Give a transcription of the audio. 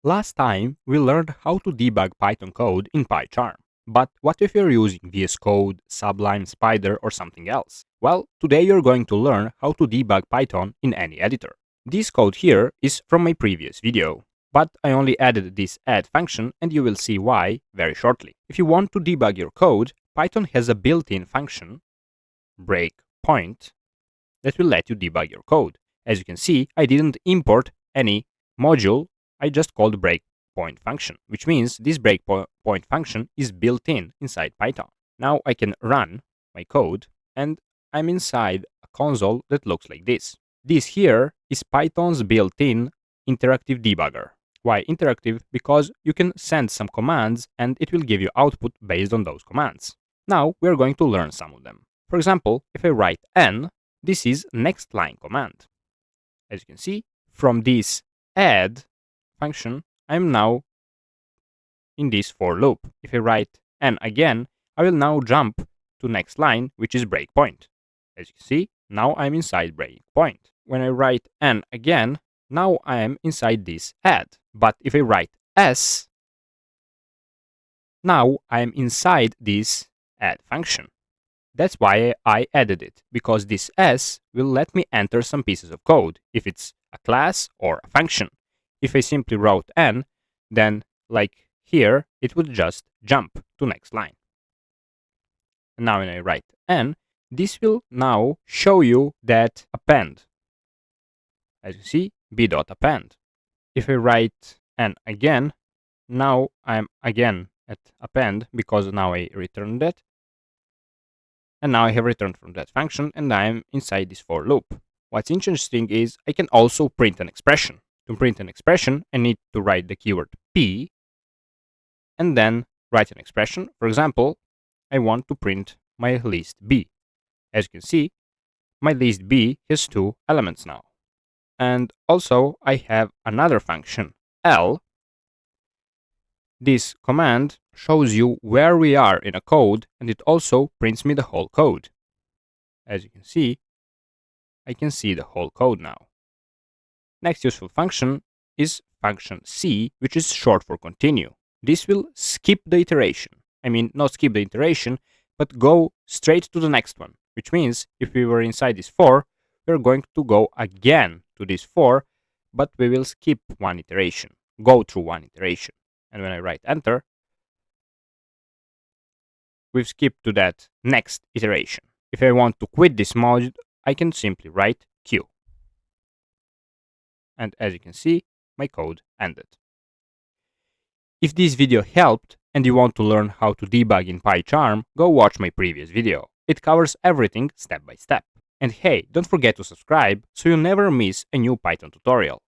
Last time, we learned how to debug Python code in PyCharm. But what if you're using VSCode, Sublime, Spider, or something else? Well, today you're going to learn how to debug Python in any editor. This code here is from my previous video, but I only added this add function and you will see why very shortly. If you want to debug your code, Python has a built-in function, breakpoint, that will let you debug your code. As you can see, I didn't import any module, I just called breakpoint function, which means this breakpoint function is built in inside Python. Now I can run my code and I'm inside a console that looks like this. This here is Python's built-in interactive debugger. Why interactive? Because you can send some commands and it will give you output based on those commands. Now we're going to learn some of them. For example, if I write n, this is next line command. As you can see, from this add function, I'm now in this for loop. If I write n again, I will now jump to next line, which is breakpoint. As you can see, now I'm inside breakpoint. When I write n again, now I am inside this add. But if I write s, now I am inside this add function. That's why I added it, because this s will let me enter some pieces of code, if it's a class or a function. If I simply wrote n, then like here, it would just jump to next line. And now when I write n, this will now show you that append. As you see, b.append. If I write n again, now I'm again at append because now I returned it. And now I have returned from that function and I'm inside this for loop. What's interesting is I can also print an expression. To print an expression, I need to write the keyword p and then write an expression. For example, I want to print my list b. As you can see, my list b has two elements now. And also I have another function, l. This command shows you where we are in a code and it also prints me the whole code. As you can see, I can see the whole code now. Next useful function is function c, which is short for continue. This will skip the iteration. I mean, not skip the iteration, but go straight to the next one, which means if we were inside this for, we're going to go again to this for, but we will skip one iteration, go through one iteration. And when I write enter, we've skipped to that next iteration. If I want to quit this mode, I can simply write q. And as you can see, my code ended. If this video helped and you want to learn how to debug in PyCharm, go watch my previous video. It covers everything step by step. And hey, don't forget to subscribe so you never miss a new Python tutorial.